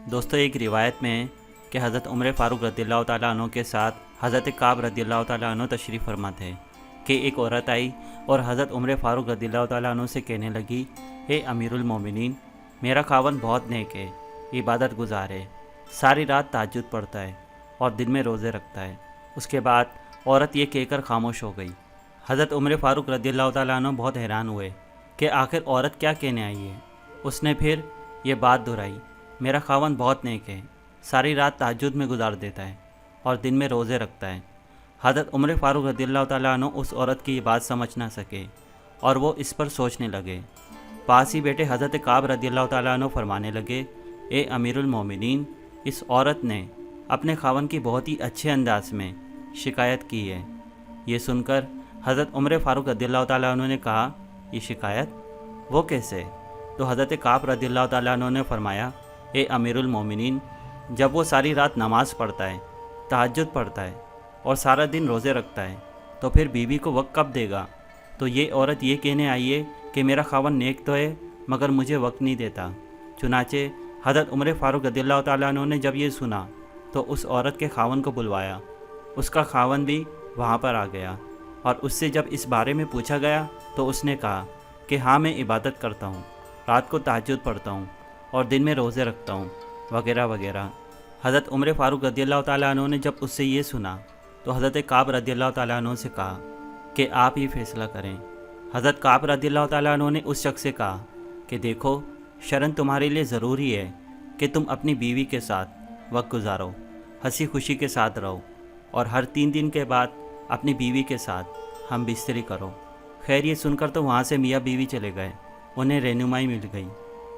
दोस्तों एक रिवायत में है कि हज़रत उमर फ़ारूक रज़ियल्लाहु ताला अन्हु के साथ हज़रत काब रज़ियल्लाहु ताला अन्हु तशरीफ़ फरमा थे कि एक औरत आई और हज़रत उमर फ़ारूक रज़ियल्लाहु ताला अन्हु से कहने लगी, हे अमीरुल मोमिनीन, मेरा खावन बहुत नेक है, इबादत गुजार है, सारी रात तहज्जुद पढ़ता है और दिन में रोज़े रखता है। उसके बाद औरत ये कहकर खामोश हो गई। हज़रत उमर फ़ारूक रज़ियल्लाहु ताला अन्हु बहुत हैरान हुए कि आखिर औरत क्या कहने आई है। उसने फिर ये बात दोहराई, मेरा खावन बहुत नेक है, सारी रात तहज्जुद में गुजार देता है और दिन में रोज़े रखता है। हज़रत उमर फ़ारूक रज़ियल्लाहु ताला अन्हु उस औरत की ये बात समझ ना सके और वो इस पर सोचने लगे। पास ही बैठे हज़रत काब रज़ियल्लाहु ताला अन्हु फरमाने लगे, ए अमीरुल मोमिनीन, इस औरत ने अपने खावन की बहुत ही अच्छे अंदाज में शिकायत की है। ये सुनकर हज़रत उमर फ़ारूक रज़ियल्लाहु ताला अन्हु ने कहा, ये शिकायत वो कैसे? तो हज़रत काब रज़ियल्लाहु ताला अन्हु ने फरमाया, ए अमीरुल मोमिनीन, जब वो सारी रात नमाज़ पढ़ता है, तहज्जुद पढ़ता है और सारा दिन रोज़े रखता है, तो फिर बीवी को वक्त कब देगा? तो ये औरत ये कहने आई है कि मेरा खावन नेक तो है मगर मुझे वक्त नहीं देता। चुनाचे हज़रत उमर फ़ारूक रज़ियल्लाहु ताला अन्हु ने जब ये सुना तो उस औरत के खावन को बुलवाया। उसका खावन भी वहाँ पर आ गया और उससे जब इस बारे में पूछा गया तो उसने कहा कि हाँ, मैं इबादत करता हूँ, रात को तहज्जुद पढ़ता हूँ और दिन में रोज़े रखता हूँ, वगैरह वगैरह। हज़रत उमर फ़ारूक रज़ियल्लाहु ताला अन्हु ने जब उससे ये सुना तो हज़रत काब रज़ियल्लाहु ताला अन्हु से कहा कि आप ही फैसला करें। हज़रत काब रज़ियल्लाहु ताला अन्हु ने उस शख्स से कहा कि देखो, शरन तुम्हारे लिए ज़रूरी है कि तुम अपनी बीवी के साथ वक्त गुजारो, हंसी खुशी के साथ रहो और हर 3 दिन के बाद अपनी बीवी के साथ हम बिस्तरी करो। खैर ये सुनकर तो वहाँ से मियाँ बीवी चले गए, उन्हें रहनुमाई मिल गई।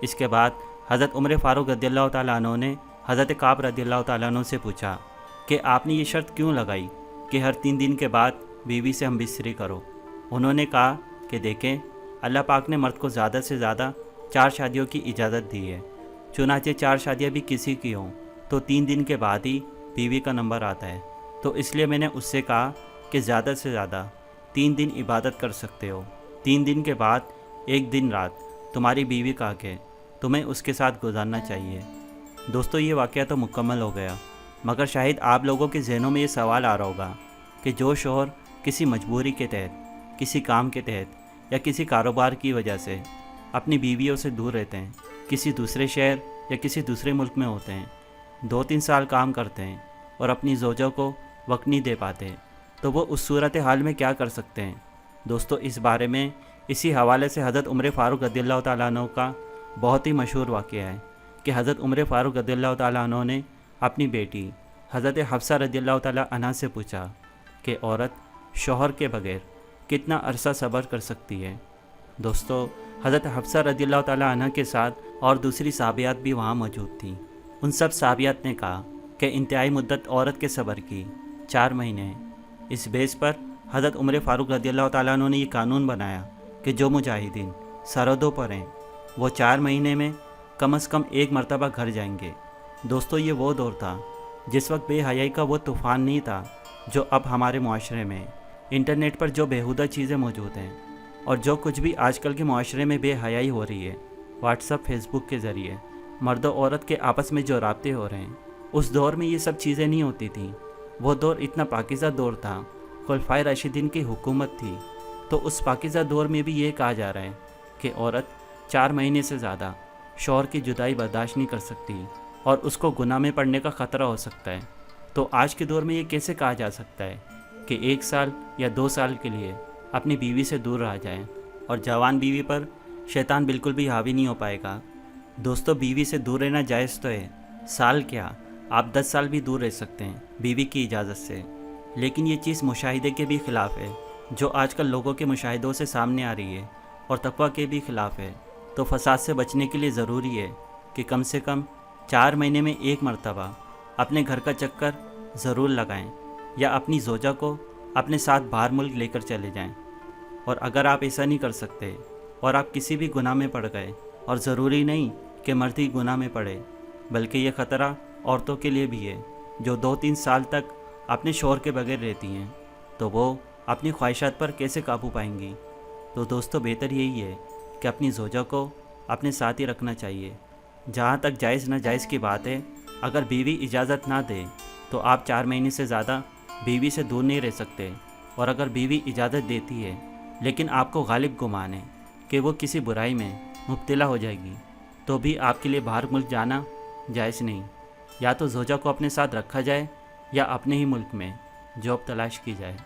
इसके बाद हज़रत उमर फ़ारूक रज़ियल्लाहु ताला अन्हु ने हज़रत काब रज़ियल्लाहु ताला अन्हु से पूछा कि आपने ये शर्त क्यों लगाई कि हर 3 दिन के बाद बीवी से हम बिस्तरी करो? उन्होंने कहा कि देखें, अल्लाह पाक ने मर्द को ज़्यादा से ज़्यादा 4 शादियों की इजाज़त दी है। चुनाचे 4 शादियाँ भी किसी की हों तो 3 दिन के बाद ही बीवी का नंबर आता है, तो इसलिए मैंने उससे कहा कि ज़्यादा से ज़्यादा 3 दिन इबादत कर सकते हो। 3 दिन के बाद एक दिन रात तुम्हारी बीवी का हक है, तुम्हें उसके साथ गुजारना चाहिए। दोस्तों ये वाक़या तो मुकम्मल हो गया, मगर शायद आप लोगों के जहनों में ये सवाल आ रहा होगा कि जो शौहर किसी मजबूरी के तहत, किसी काम के तहत या किसी कारोबार की वजह से अपनी बीवियों से दूर रहते हैं, किसी दूसरे शहर या किसी दूसरे मुल्क में होते हैं, 2-3 साल काम करते हैं और अपनी ज़ौजा को वक्त नहीं दे पाते, तो वो उस सूरत हाल में क्या कर सकते हैं? दोस्तों इस बारे में इसी हवाले से हज़रत उमर फ़ारूक रज़ियल्लाहु ताला अन्हु का बहुत ही मशहूर वाक़या है कि हज़रत उमर फ़ारूक रज़ियल्लाहु ताला अन्हु ने अपनी बेटी हज़रत हफ्सा रज़ियल्लाहु ताला अन्हा से पूछा कि औरत शौहर के बग़ैर कितना अरसा सब्र कर सकती है। दोस्तों हज़रत हफ्सा रज़ियल्लाहु ताला अन्हा के साथ और दूसरी साहबियात भी वहाँ मौजूद थीं। उन सब साहबियात ने कहा कि इंतहाई मुद्दत औरत के सब्र की 4 महीने हैं। इस बेस पर हज़रत उमर फ़ारूक रज़ियल्लाहु ताला अन्हु ने ये कानून बनाया कि जो मुजाहिदीन सरहदों पर हैं वो 4 महीने में कम से कम 1 मरतबा घर जाएंगे। दोस्तों ये वो दौर था जिस वक्त बेहयाई का वो तूफ़ान नहीं था जो अब हमारे मुआशरे में। इंटरनेट पर जो बेहुदा चीज़ें मौजूद हैं और जो कुछ भी आजकल के मुआशरे में बेहयाई हो रही है, व्हाट्सअप फेसबुक के ज़रिए मर्द और औरत के आपस में जो राब्ते हो रहे हैं, उस दौर में ये सब चीज़ें नहीं होती थी। वो दौर इतना पाकीज़ा दौर था, खुलफाए राशिदीन की हुकूमत थी। तो उस पाकीज़ा दौर में भी ये कहा जा रहा है कि औरत 4 महीने से ज़्यादा शौहर की जुदाई बर्दाश्त नहीं कर सकती और उसको गुनाह में पड़ने का ख़तरा हो सकता है। तो आज के दौर में ये कैसे कहा जा सकता है कि 1 साल या 2 साल के लिए अपनी बीवी से दूर रह जाएं और जवान बीवी पर शैतान बिल्कुल भी हावी नहीं हो पाएगा। दोस्तों बीवी से दूर रहना जायज़ तो है, साल क्या आप 10 साल भी दूर रह सकते हैं बीवी की इजाज़त से, लेकिन ये चीज़ मुशाहिदे के भी ख़िलाफ़ है जो आजकल लोगों के मुशाहिदों से सामने आ रही है और तक़वा के भी ख़िलाफ़ है। तो फ़साद से बचने के लिए ज़रूरी है कि कम से कम 4 महीने में 1 मरतबा अपने घर का चक्कर ज़रूर लगाएं या अपनी ज़ौजा को अपने साथ बाहर मुल्क लेकर चले जाएं। और अगर आप ऐसा नहीं कर सकते और आप किसी भी गुनाह में पड़ गए, और ज़रूरी नहीं कि मर्द ही गुनाह में पड़े, बल्कि ये ख़तरा औरतों के लिए भी है जो 2-3 साल तक अपने शौहर के बगैर रहती हैं, तो वो अपनी ख्वाहिशात पर कैसे काबू पाएंगी? तो दोस्तों बेहतर यही है कि अपनी ज़ौजा को अपने साथ ही रखना चाहिए جہاں تک جائز ناجائز کی بات ہے، اگر بیوی اجازت نہ دے تو آپ 4 مہینے سے زیادہ بیوی سے دور نہیں رہ سکتے، اور اگر بیوی اجازت دیتی ہے لیکن آپ کو غالب گمان ہے کہ وہ کسی برائی میں مبتلا ہو جائے گی، تو بھی آپ کے لیے باہر ملک جانا جائز نہیں۔ یا تو زوجہ کو اپنے ساتھ رکھا جائے یا اپنے ہی ملک میں جاب تلاش کی جائے۔